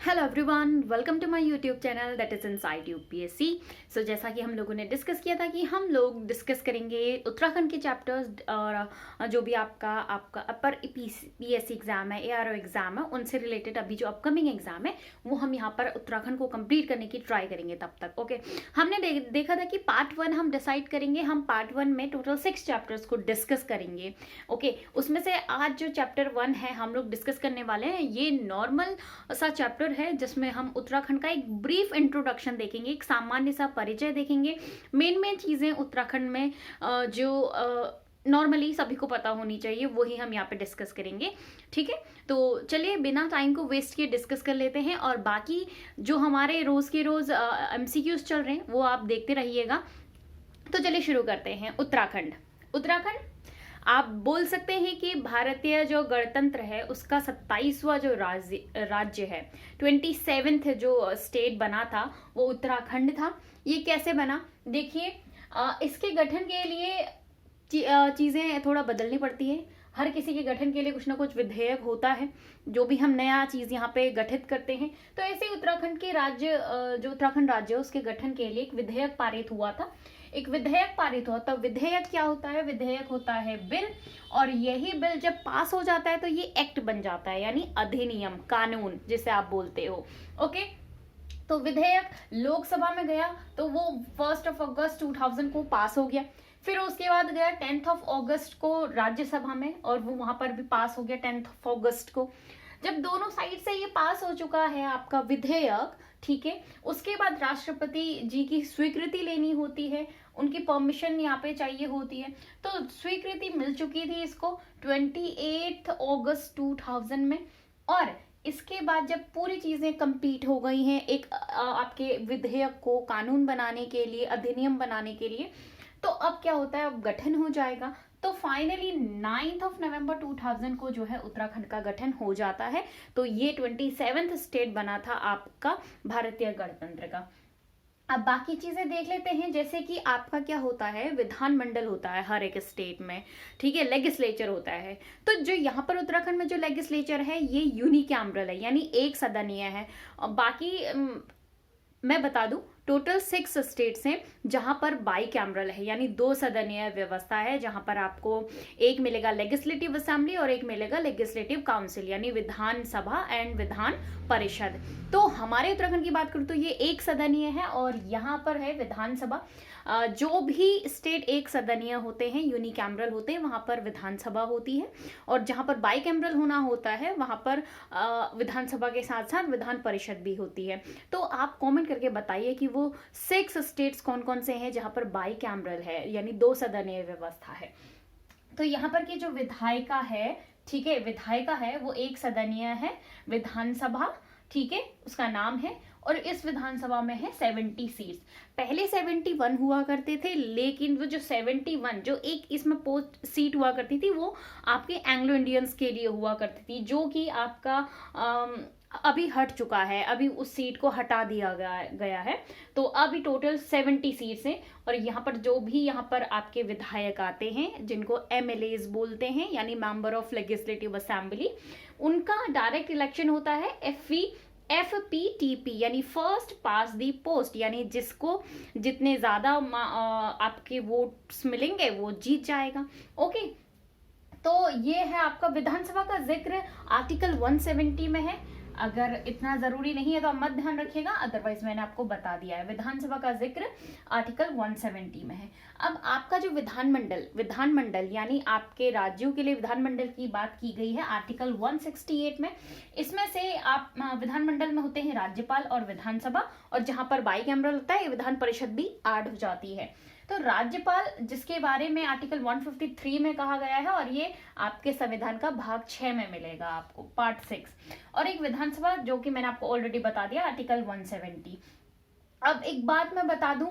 Hello everyone, welcome to my YouTube channel that is inside UPSC. So जैसा कि हम लोगों ने डिस्कस किया था कि हम लोग डिस्कस करेंगे उत्तराखंड के चैप्टर्स और जो भी आपका अपर पीएससी एग्जाम है, एआरओ एग्जाम है, उनसे रिलेटेड अभी जो अपकमिंग एग्जाम है वो हम यहाँ पर उत्तराखंड को कंप्लीट करने की ट्राई करेंगे तब तक। ओके, हमने देखा था कि पार्ट 1 हम डिसाइड करेंगे, हम पार्ट 1 में टोटल 6 चैप्टर्स को डिस्कस करेंगे। ओके, उसमें से आज जो चैप्टर 1 है हम लोग डिस्कस करने वाले हैं, ये नॉर्मल सा चैप्टर है जिसमें हम उत्तराखंड का एक ब्रीफ इंट्रोडक्शन देखेंगे, एक सामान्य सा परिचय देखेंगे। मेन चीजें उत्तराखंड में जो नॉर्मली सभी को पता होनी चाहिए वही हम यहाँ पे डिस्कस करेंगे। ठीक है, तो चलिए बिना टाइम को वेस्ट किए डिस्कस कर लेते हैं, और बाकी जो हमारे रोज के रोज एमसीक्यूज चल रहे हैं वो आप देखते रहिएगा। तो चलिए शुरू करते हैं। उत्तराखंड आप बोल सकते हैं कि भारतीय जो गणतंत्र है उसका 27वां जो राज्य है, 27th जो स्टेट बना था वो उत्तराखंड था। ये कैसे बना, देखिए इसके गठन के लिए चीजें थोड़ा बदलनी पड़ती है। हर किसी के गठन के लिए कुछ ना कुछ विधेयक होता है, जो भी हम नया चीज यहाँ पे गठित करते हैं। तो ऐसे उत्तराखंड के राज्य जो उत्तराखंड राज्य है उसके गठन के लिए एक विधेयक पारित हुआ था। तो विधेयक क्या होता है? विधेयक होता है बिल, और यही बिल जब पास हो जाता है तो ये एक्ट बन जाता है, यानी अधिनियम, कानून जिसे आप बोलते हो। ओके, तो विधेयक लोकसभा में गया तो वो 1 अगस्त 2000 को पास हो गया। फिर उसके बाद गया 10 अगस्त को राज्यसभा में, और वो वहां पर भी पास हो गया 10 अगस्त को। जब दोनों साइड से ये पास हो चुका है आपका विधेयक, ठीक है, उसके बाद राष्ट्रपति जी की स्वीकृति लेनी होती है, उनकी परमिशन यहाँ पे चाहिए होती है। तो स्वीकृति मिल चुकी थी इसको 28 अगस्त 2000 में, और इसके बाद जब पूरी चीजें कंप्लीट हो गई हैं एक आपके विधेयक को कानून बनाने के लिए, अधिनियम बनाने के लिए, तो अब क्या होता है, अब गठन हो जाएगा। तो फाइनली 9 नवंबर 2000 को जो है उत्तराखंड का गठन हो जाता है। तो ये 27th स्टेट बना था आपका भारतीय गणतंत्र का। अब बाकी चीजें देख लेते हैं, जैसे कि आपका क्या होता है, विधानमंडल होता है हर एक स्टेट में, ठीक है, लेजिस्लेचर होता है। तो जो यहाँ पर उत्तराखंड में जो लेजिस्लेचर है ये यूनिकैमरल है, यानी एक सदनीय है। और बाकी मैं बता दूं टोटल 6 स्टेट्स हैं जहां पर बाई कैमरल है, यानी 2 सदनीय व्यवस्था है, जहां पर आपको एक मिलेगा लेजिस्लेटिव असेंबली और एक मिलेगा लेजिस्लेटिव काउंसिल, यानी विधान सभा एंड विधान परिषद। तो हमारे उत्तराखंड की बात करूं तो ये एक सदनीय है, और यहाँ पर है विधानसभा। जो भी स्टेट एक सदनीय होते हैं, यूनिकैमरल होते हैं, वहां पर विधानसभा होती है, और जहां पर बाई कैमरल होना होता है वहां पर विधानसभा के साथ साथ विधान परिषद भी होती है। तो आप कमेंट करके बताइए कि वो 6 स्टेट्स कौन कौन से हैं जहां पर बाई कैमरल है, यानी 2 सदनीय व्यवस्था है। तो यहाँ पर की जो विधायिका है, ठीक है, विधायिका है वो एक सदनीय है, विधानसभा, ठीक है, उसका नाम है। और इस विधानसभा में है 70 सीट्स। पहले 71 हुआ करते थे, लेकिन वो जो 71 जो एक इसमें पोस्ट सीट हुआ करती थी वो आपके एंग्लो इंडियंस के लिए हुआ करती थी, जो कि आपका अभी हट चुका है, अभी उस सीट को हटा दिया गया है। तो अभी टोटल 70 सीट्स हैं, और यहाँ पर जो भी यहाँ पर आपके विधायक आते हैं जिनको एमएलएज बोलते हैं, यानी मेंबर ऑफ लेजिस्लेटिव असेंबली, उनका डायरेक्ट इलेक्शन होता है FPTP, यानी फर्स्ट पास दी पोस्ट, यानी जिसको जितने ज्यादा आपके वोट्स मिलेंगे वो जीत जाएगा। ओके, तो ये है आपका विधानसभा का जिक्र आर्टिकल 170 में है। अगर इतना जरूरी नहीं है तो आप मत ध्यान रखिएगा, अदरवाइज मैंने आपको बता दिया है, विधानसभा का जिक्र आर्टिकल 170 में है। अब आपका जो विधानमंडल यानी आपके राज्यों के लिए विधानमंडल की बात की गई है आर्टिकल 168 में। इसमें से आप विधानमंडल में होते हैं राज्यपाल और विधानसभा, और जहां पर बाई कैमरल होता है विधान परिषद भी ऐड हो जाती है। तो राज्यपाल, जिसके बारे में आर्टिकल 153 में कहा गया है, और ये आपके संविधान का भाग 6 में मिलेगा आपको, पार्ट 6। और एक विधानसभा जो कि मैंने आपको ऑलरेडी बता दिया, आर्टिकल 170। अब एक बात मैं बता दूं,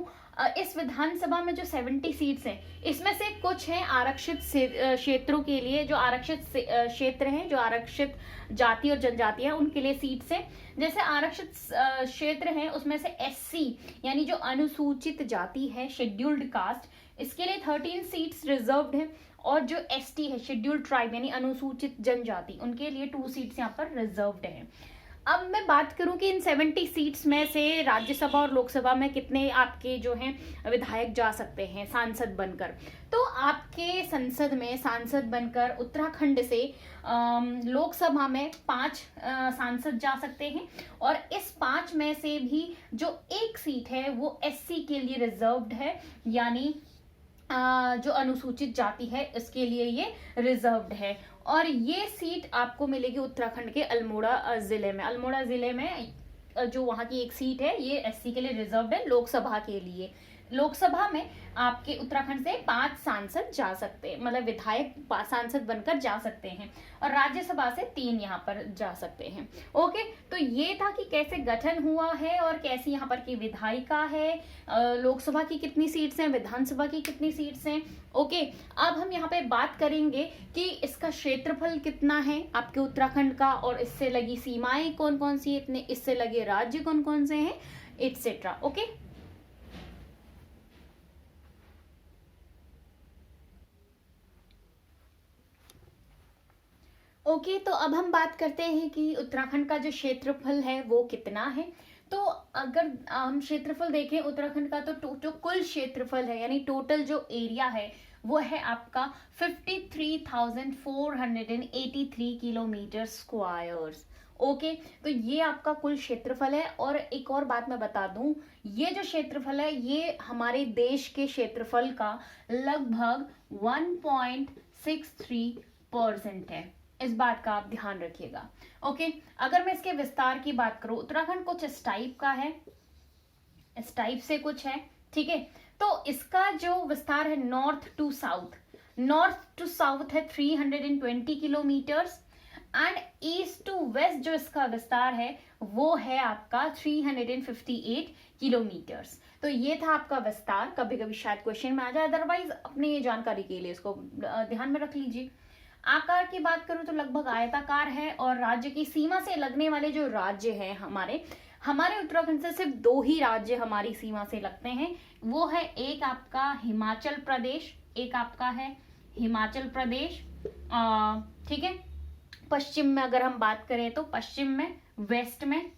इस विधानसभा में जो 70 सीट्स हैं, इसमें से कुछ हैं आरक्षित क्षेत्रों के लिए, जो आरक्षित क्षेत्र हैं, जो आरक्षित जाति और जनजाति है उनके लिए सीट्स हैं। जैसे आरक्षित क्षेत्र हैं उसमें से SC यानी जो अनुसूचित जाति है, शेड्यूल्ड कास्ट, इसके लिए 13 सीट्स रिजर्व्ड है, और जो ST है, शेड्यूल्ड ट्राइब यानी अनुसूचित जनजाति, उनके लिए 2 सीट्स यहाँ पर रिजर्व्ड है। अब मैं बात करूं कि इन 70 सीट्स में से राज्यसभा और लोकसभा में कितने आपके जो हैं विधायक जा सकते हैं सांसद बनकर। तो आपके संसद में सांसद बनकर उत्तराखंड से लोकसभा में 5 सांसद जा सकते हैं, और इस 5 में से भी जो एक सीट है वो एससी के लिए रिजर्व्ड है, यानी जो अनुसूचित जाति है इसके लिए ये रिजर्व्ड है। और ये सीट आपको मिलेगी उत्तराखंड के अल्मोड़ा जिले में। अल्मोड़ा जिले में जो वहां की एक सीट है ये एससी के लिए रिजर्व्ड है लोकसभा के लिए। लोकसभा में आपके उत्तराखंड से 5 सांसद जा सकते हैं, मतलब विधायक सांसद बनकर जा सकते हैं, और राज्यसभा से 3 यहाँ पर जा सकते हैं। ओके, तो ये था कि कैसे गठन हुआ है और कैसी यहाँ पर की विधायिका है, लोकसभा की कितनी सीट्स हैं, विधानसभा की कितनी सीट्स हैं। ओके, अब हम यहाँ पे बात करेंगे कि इसका क्षेत्रफल कितना है आपके उत्तराखंड का, और इससे लगी सीमाएं कौन कौन सी, इतने इससे लगे राज्य कौन कौन से हैं, एटसेट्रा। ओके, ओके, तो अब हम बात करते हैं कि उत्तराखंड का जो क्षेत्रफल है वो कितना है। तो अगर हम क्षेत्रफल देखें उत्तराखंड का, तो जो कुल क्षेत्रफल है यानी टोटल जो एरिया है वो है आपका 53,483 किलोमीटर स्क्वायर्स। ओके, तो ये आपका कुल क्षेत्रफल है। और एक और बात मैं बता दूं, ये जो क्षेत्रफल है ये हमारे देश के क्षेत्रफल का लगभग 1.63% है। इस बात का आप ध्यान रखिएगा। ओके, अगर मैं इसके विस्तार की बात करूं, उत्तराखंड कुछ इस टाइप का है, इस टाइप से कुछ है, ठीक है। तो इसका जो विस्तार है नॉर्थ टू साउथ है 320 kilometres, and east to west जो इसका विस्तार है वो है आपका 358 किलोमीटर्स। तो ये था आपका विस्तार। कभी कभी शायद क्वेश्चन में आ जाए, अदरवाइज अपनी जानकारी के लिए इसको ध्यान में रख लीजिए। आकार की बात करूं तो लगभग आयताकार है, और राज्य की सीमा से लगने वाले जो राज्य हैं हमारे उत्तराखंड से सिर्फ 2 ही राज्य हमारी सीमा से लगते हैं। वो है एक आपका हिमाचल प्रदेश, एक आपका है हिमाचल प्रदेश, ठीक है। पश्चिम में अगर हम बात करें तो पश्चिम में, वेस्ट में,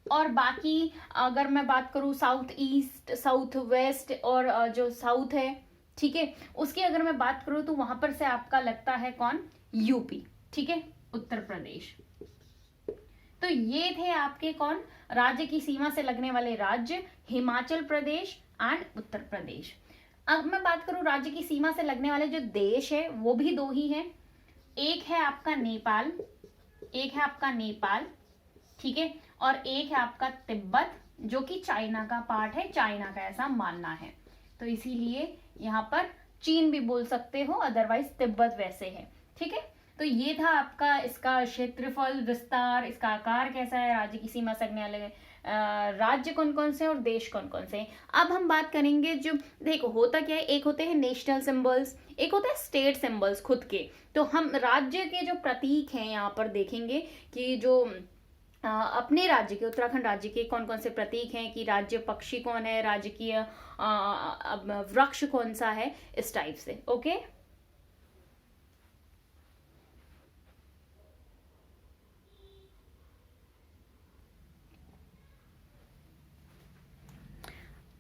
और बाकी अगर मैं बात करूं साउथ ईस्ट, साउथ वेस्ट और जो साउथ है, ठीक है, उसकी अगर मैं बात करूं तो वहां पर से आपका लगता है कौन, यूपी, ठीक है, उत्तर प्रदेश। तो ये थे आपके कौन, राज्य की सीमा से लगने वाले राज्य, हिमाचल प्रदेश एंड उत्तर प्रदेश। अब मैं बात करूं राज्य की सीमा से लगने वाले जो देश है वो भी 2 ही हैं। एक है आपका नेपाल, ठीक है, और एक है आपका तिब्बत, जो कि चाइना का पार्ट है, चाइना का ऐसा मानना है। तो इसीलिए यहाँ पर चीन भी बोल सकते हो, अदरवाइज तिब्बत वैसे है, ठीक है। तो ये था आपका इसका क्षेत्रफल, विस्तार, इसका आकार कैसा है, राज्य की सीमा से लगने वाले राज्य कौन कौन से और देश कौन कौन से हैं। अब हम बात करेंगे, जो देखो होता क्या है, एक होते हैं नेशनल सिंबल्स, एक होता है स्टेट सिंबल्स खुद के। तो हम राज्य के जो प्रतीक हैं यहाँ पर देखेंगे कि जो अपने राज्य के, उत्तराखंड राज्य के कौन कौन से प्रतीक हैं, कि राज्य पक्षी कौन है, राजकीय वृक्ष कौन सा है, इस टाइप से। ओके,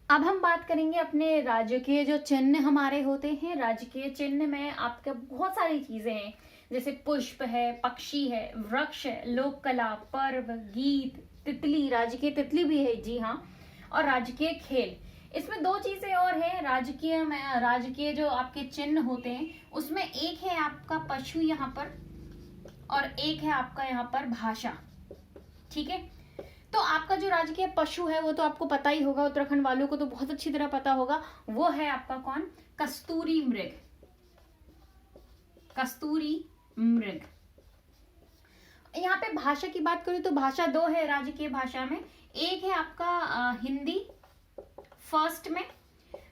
अब हम बात करेंगे अपने राज्य के जो चिन्ह हमारे होते हैं। राजकीय चिन्ह में आपके बहुत सारी चीजें हैं, जैसे पुष्प है, पक्षी है, वृक्ष है, लोक कला, पर्व, गीत, तितली, राजकीय तितली भी है, जी हाँ, और राजकीय खेल। इसमें 2 चीजें और है राजकीय जो आपके चिन्ह होते हैं उसमें एक है आपका पशु यहाँ पर, और एक है आपका यहाँ पर भाषा, ठीक है। तो आपका जो राजकीय पशु है वो तो आपको पता ही होगा, उत्तराखंड वालों को तो बहुत अच्छी तरह पता होगा, वो है आपका कौन, कस्तूरी मृग, कस्तूरी मृग। यहाँ पे भाषा की बात करूं तो भाषा 2 है राजकीय भाषा में, एक है आपका हिंदी फर्स्ट में,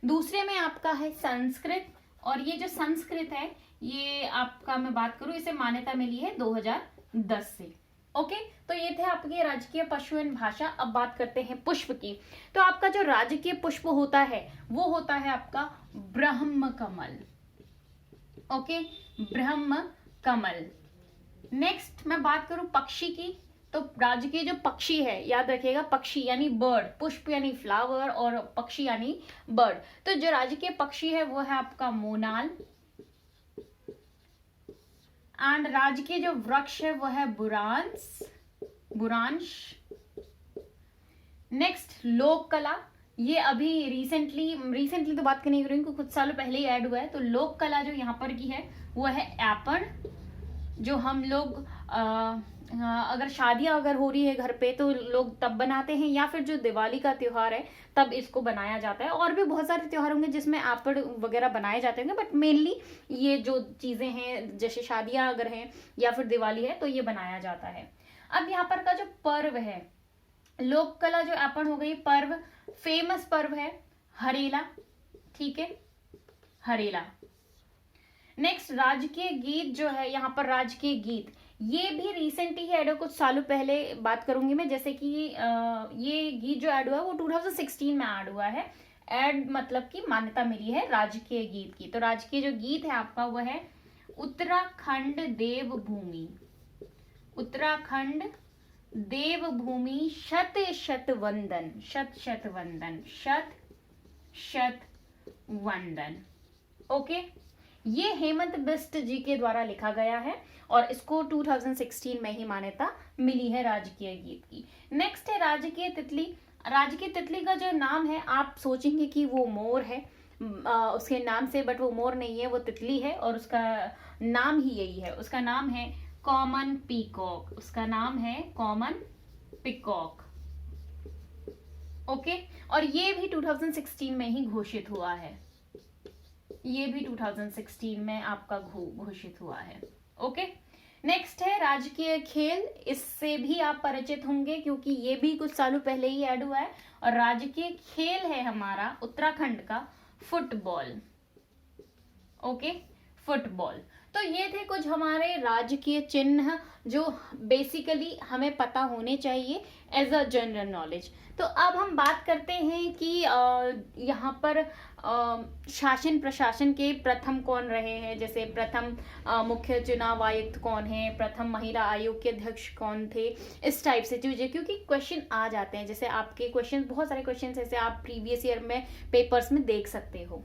दूसरे में आपका है संस्कृत, और ये जो संस्कृत है ये आपका मैं बात करूं इसे मान्यता मिली है 2010 से। ओके, तो ये थे आपके राजकीय पशु एवं भाषा। अब बात करते हैं पुष्प की। तो आपका जो राजकीय पुष्प होता है वो होता है आपका ब्रह्म कमल। ओके, ब्रह्म कमल। नेक्स्ट मैं बात करूं पक्षी की, तो राजकीय जो पक्षी है, याद रखिएगा, पक्षी यानी बर्ड, पुष्प यानी फ्लावर और पक्षी यानी बर्ड। तो जो राजकीय पक्षी है वो है आपका मोनाल। एंड राजकीय जो वृक्ष है वो है बुरांश। नेक्स्ट लोक कला, ये अभी रिसेंटली तो बात करनी करूंगी क्योंकि कुछ सालों पहले ही ऐड हुआ है। तो लोक कला जो यहाँ पर की है वो है ऐपण, जो हम लोग अगर शादियां अगर हो रही है घर पे तो लोग तब बनाते हैं, या फिर जो दिवाली का त्योहार है तब इसको बनाया जाता है। और भी बहुत सारे त्योहार होंगे जिसमें ऐपण वगैरह बनाए जाते होंगे, बट मेनली ये जो चीजें हैं जैसे शादियां अगर हैं या फिर दिवाली है तो ये बनाया जाता है। अब यहाँ पर का जो पर्व है, लोक कला जो ऐपण हो गई, पर्व, फेमस पर्व है हरेला, ठीक है, हरेला। नेक्स्ट राजकीय गीत जो है, यहाँ पर राजकीय गीत ये भी रिसेंटली ही ऐड हुआ, कुछ सालों पहले बात करूंगी मैं। जैसे कि ये गीत जो ऐड हुआ है वो 2016 में ऐड हुआ है। ऐड मतलब कि मान्यता मिली है राजकीय गीत की। तो राजकीय जो गीत है आपका वो है उत्तराखंड देवभूमि। उत्तराखंड देवभूमि शत शत वंदन, शत शत वंदन, शत शत वंदन। ओके, ये हेमंत बिष्ट जी के द्वारा लिखा गया है और इसको 2016 में ही मान्यता मिली है राजकीय गीत की। नेक्स्ट है राजकीय तितली। राजकीय तितली का जो नाम है, आप सोचेंगे कि वो मोर है उसके नाम से, बट वो मोर नहीं है, वो तितली है और उसका नाम ही यही है। उसका नाम है कॉमन पीकॉक। उसका नाम है कॉमन पीकॉक। ओके, और ये भी 2016 में ही घोषित हुआ है। ये भी 2016 में आपका घोषित हुआ है। ओके, नेक्स्ट है राजकीय खेल। इससे भी आप परिचित होंगे क्योंकि ये भी कुछ सालों पहले ही ऐड हुआ है। और राजकीय खेल है हमारा उत्तराखंड का फुटबॉल। Okay, football. तो ये थे कुछ हमारे राजकीय चिन्ह जो बेसिकली हमें पता होने चाहिए एज अ जनरल नॉलेज। तो अब हम बात करते हैं कि यहाँ पर शासन प्रशासन के प्रथम कौन रहे हैं। जैसे प्रथम मुख्य चुनाव आयुक्त कौन है, प्रथम महिला आयोग के अध्यक्ष कौन थे, इस टाइप से चीजें, क्योंकि क्वेश्चन आ जाते हैं। जैसे आपके क्वेश्चन, बहुत सारे क्वेश्चन ऐसे आप प्रीवियस ईयर में पेपर्स में देख सकते हो।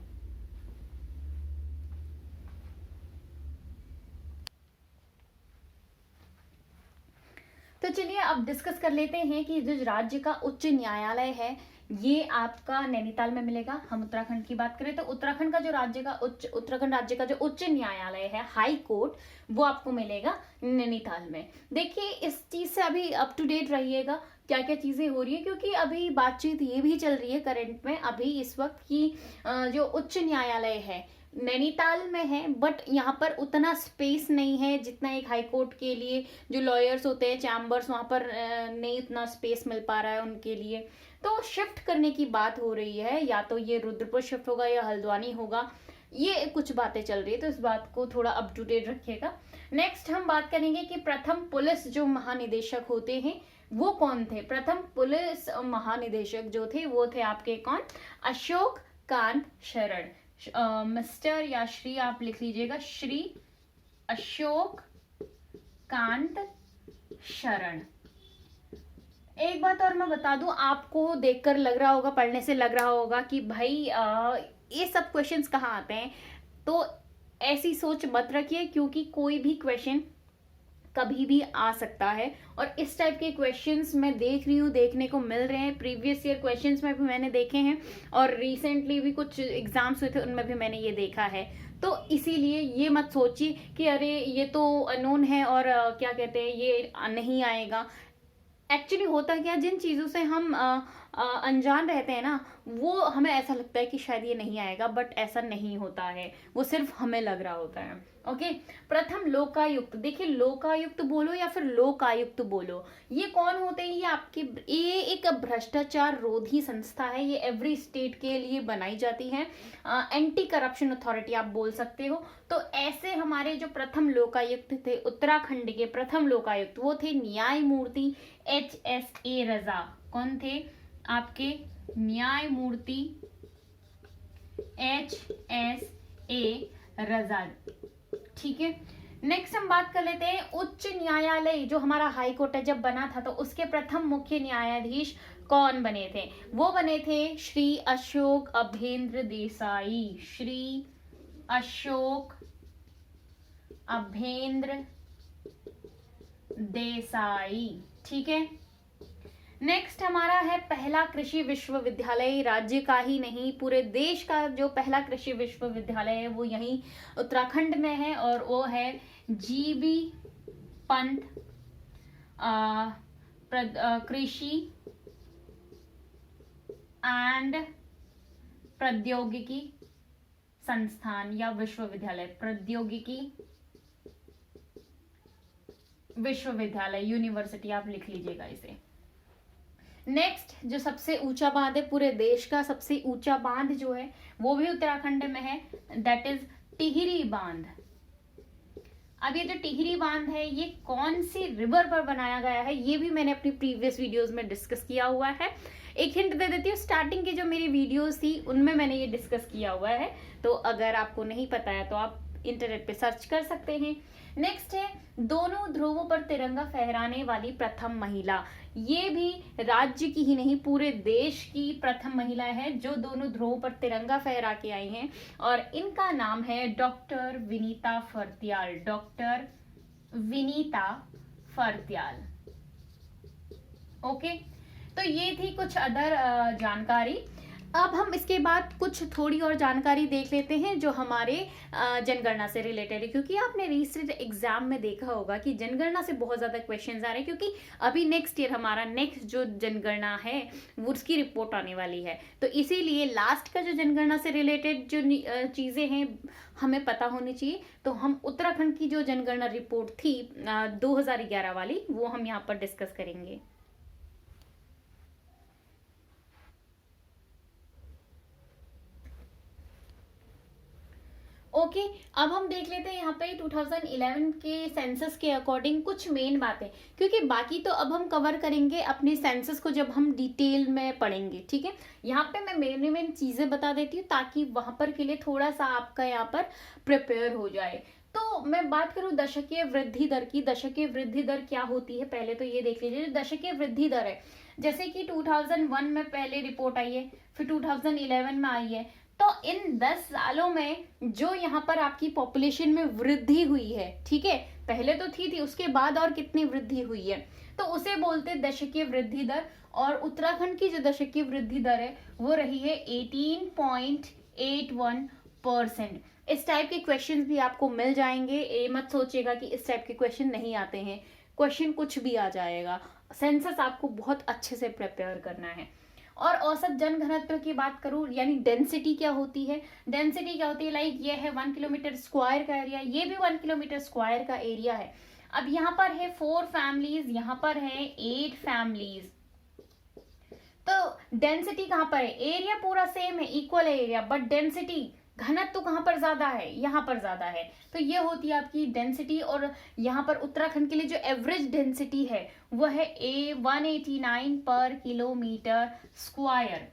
तो चलिए अब डिस्कस कर लेते हैं कि जो राज्य का उच्च न्यायालय है ये आपका नैनीताल में मिलेगा। हम उत्तराखंड की बात करें तो उत्तराखंड का जो उत्तराखंड राज्य का जो उच्च न्यायालय है, हाई कोर्ट, वो आपको मिलेगा नैनीताल में। देखिए इस चीज से अभी अप टू डेट रहिएगा क्या क्या चीजें हो रही है, क्योंकि अभी बातचीत ये भी चल रही है करंट में अभी इस वक्त की जो उच्च न्यायालय है नैनीताल में है, बट यहाँ पर उतना स्पेस नहीं है जितना एक हाई कोर्ट के लिए जो लॉयर्स होते हैं, चैम्बर्स, वहां पर नहीं उतना स्पेस मिल पा रहा है उनके लिए। तो शिफ्ट करने की बात हो रही है, या तो ये रुद्रपुर शिफ्ट होगा या हल्द्वानी होगा, ये कुछ बातें चल रही है, तो इस बात को थोड़ा अप टू डेट रखिएगा। नेक्स्ट हम बात करेंगे कि प्रथम पुलिस जो महानिदेशक होते हैं वो कौन थे। प्रथम पुलिस महानिदेशक जो थे वो थे आपके कौन, अशोक कांत शरण। मिस्टर या श्री आप लिख लीजिएगा, श्री अशोक कांत शरण। एक बात और मैं बता दूं, आपको देखकर लग रहा होगा, पढ़ने से लग रहा होगा कि भाई ये सब क्वेश्चंस कहाँ आते हैं, तो ऐसी सोच मत रखिए क्योंकि कोई भी क्वेश्चन कभी भी आ सकता है। और इस टाइप के क्वेश्चंस मैं देख रही हूँ, देखने को मिल रहे हैं। प्रीवियस ईयर क्वेश्चंस में भी मैंने देखे हैं और रिसेंटली भी कुछ एग्जाम्स हुए थे उनमें भी मैंने ये देखा है। तो इसीलिए ये मत सोचिए कि अरे ये तो अननोन है और क्या कहते हैं ये नहीं आएगा। एक्चुअली होता क्या, जिन चीज़ों से हम अनजान रहते हैं ना, वो हमें ऐसा लगता है कि शायद ये नहीं आएगा, बट ऐसा नहीं होता है, वो सिर्फ हमें लग रहा होता है। ओके, प्रथम लोकायुक्त। देखिए लोकायुक्त बोलो या फिर लोकायुक्त बोलो, ये कौन होते हैं, ये आपके, ये एक भ्रष्टाचार रोधी संस्था है। ये एवरी स्टेट के लिए बनाई जाती है, एंटी करप्शन अथॉरिटी आप बोल सकते हो। तो ऐसे हमारे जो प्रथम लोकायुक्त थे, उत्तराखंड के प्रथम लोकायुक्त, वो थे न्यायमूर्ति HSA रजा। कौन थे आपके, न्यायमूर्ति HSA रजा, ठीक है। नेक्स्ट हम बात कर लेते हैं उच्च न्यायालय, जो हमारा हाई कोर्ट है जब बना था तो उसके प्रथम मुख्य न्यायाधीश कौन बने थे? वो बने थे श्री अशोक अभेंद्र देसाई। श्री अशोक अभेंद्र देसाई, ठीक है। नेक्स्ट हमारा है पहला कृषि विश्वविद्यालय, राज्य का ही नहीं पूरे देश का जो पहला कृषि विश्वविद्यालय है वो यहीं उत्तराखंड में है, और वो है जीबी पंत कृषि एंड प्रौद्योगिकी संस्थान या विश्वविद्यालय, प्रौद्योगिकी विश्वविद्यालय, यूनिवर्सिटी आप लिख लीजिएगा इसे। नेक्स्ट जो सबसे ऊंचा बांध है पूरे देश का, सबसे ऊंचा बांध जो है वो भी उत्तराखंड में है, दैट इज टिहरी बांध। अब ये जो टिहरी बांध है ये कौन सी रिवर पर बनाया गया है ये भी मैंने अपनी प्रीवियस वीडियोस में डिस्कस किया हुआ है। एक हिंट दे देती हूँ, स्टार्टिंग की जो मेरी वीडियोस थी उनमें मैंने ये डिस्कस किया हुआ है, तो अगर आपको नहीं पता है तो आप इंटरनेट पे सर्च कर सकते हैं। नेक्स्ट है दोनों ध्रुवों पर तिरंगा फहराने वाली प्रथम महिला, ये भी राज्य की ही नहीं पूरे देश की प्रथम महिला है जो दोनों ध्रुवों पर तिरंगा फहरा के आई हैं, और इनका नाम है doctor Vinita Phartyal. Doctor Vinita Phartyal, okay. तो ये थी कुछ अदर जानकारी। अब हम इसके बाद कुछ थोड़ी और जानकारी देख लेते हैं जो हमारे जनगणना से रिलेटेड है, क्योंकि आपने रिसेंट एग्जाम में देखा होगा कि जनगणना से बहुत ज्यादा क्वेश्चंस आ रहे हैं, क्योंकि अभी नेक्स्ट ईयर हमारा नेक्स्ट जो जनगणना है वो उसकी रिपोर्ट आने वाली है, तो इसीलिए लास्ट का जो जनगणना से रिलेटेड जो चीजें हैं हमें पता होनी चाहिए। तो हम उत्तराखंड की जो जनगणना रिपोर्ट थी 2011 वाली वो हम यहाँ पर डिस्कस करेंगे। ओके अब हम देख लेते हैं यहाँ पे 2011 के सेंसस के अकॉर्डिंग कुछ मेन बातें, क्योंकि बाकी तो अब हम कवर करेंगे अपने सेंसस को जब हम डिटेल में पढ़ेंगे, ठीक है। यहाँ पे मैं मेन चीजें बता देती हूँ ताकि वहां पर के लिए थोड़ा सा आपका यहाँ पर प्रिपेयर हो जाए। तो मैं बात करूँ दशकीय वृद्धि दर की, दशकीय वृद्धि दर क्या होती है पहले तो ये देख लीजिए। जो दशकीय वृद्धि दर है जैसे कि 2001 में पहले रिपोर्ट आई है, फिर 2011 में आई है, तो इन 10 सालों में जो यहाँ पर आपकी पॉपुलेशन में वृद्धि हुई है, ठीक है, पहले तो थी उसके बाद और कितनी वृद्धि हुई है, तो उसे बोलते हैं दशकीय वृद्धि दर। और उत्तराखंड की जो दशकीय वृद्धि दर है वो रही है 18.81%। इस टाइप के क्वेश्चंस भी आपको मिल जाएंगे, ये मत सोचिएगा कि इस टाइप के क्वेश्चन नहीं आते हैं, क्वेश्चन कुछ भी आ जाएगा। सेंसस आपको बहुत अच्छे से प्रिपेयर करना है। और औसत जनघनत्व की बात करूं यानी डेंसिटी क्या होती है, डेंसिटी क्या होती है लाइक ये है 1 किलोमीटर स्क्वायर का एरिया, ये भी 1 किलोमीटर स्क्वायर का एरिया है। अब यहाँ पर है 4 फैमिलीज, यहाँ पर है 8 फैमिलीज, तो डेंसिटी कहाँ पर है, एरिया पूरा सेम है, इक्वल है एरिया, बट डेंसिटी घनत्व तो कहाँ पर ज्यादा है, यहाँ पर ज्यादा है, तो ये होती है आपकी डेंसिटी। और यहाँ पर उत्तराखंड के लिए जो एवरेज डेंसिटी है वो है 189 पर किलोमीटर स्क्वायर।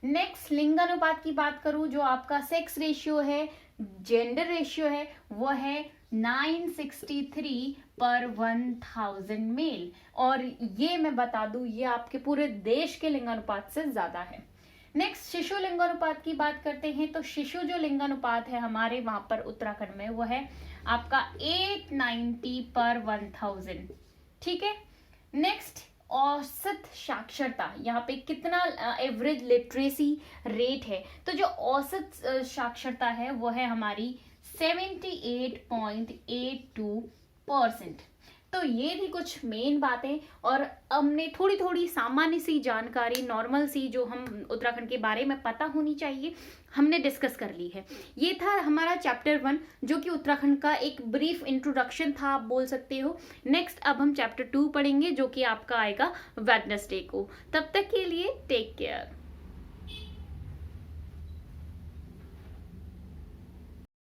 नेक्स्ट लिंगानुपात की बात करूं, जो आपका सेक्स रेशियो है, जेंडर रेशियो है, वो है 963 पर 1000 मेल, और ये मैं बता दूं ये आपके पूरे देश के लिंगानुपात से ज्यादा है। नेक्स्ट शिशु लिंगानुपात की बात करते हैं, तो शिशु जो लिंगानुपात है हमारे वहां पर उत्तराखंड में वो है आपका 890 पर 1000, ठीक है। नेक्स्ट औसत साक्षरता, यहाँ पे कितना एवरेज लिटरेसी रेट है, तो जो औसत साक्षरता है वो है हमारी 78.82%। तो ये भी कुछ मेन बातें, और हमने थोड़ी थोड़ी सामान्य सी जानकारी नॉर्मल सी जो हम उत्तराखंड के बारे में पता होनी चाहिए हमने डिस्कस कर ली है। ये था हमारा चैप्टर 1 जो कि उत्तराखंड का एक ब्रीफ इंट्रोडक्शन था आप बोल सकते हो। नेक्स्ट अब हम चैप्टर 2 पढ़ेंगे जो कि आपका आएगा वेडनेसडे को। तब तक के लिए टेक केयर।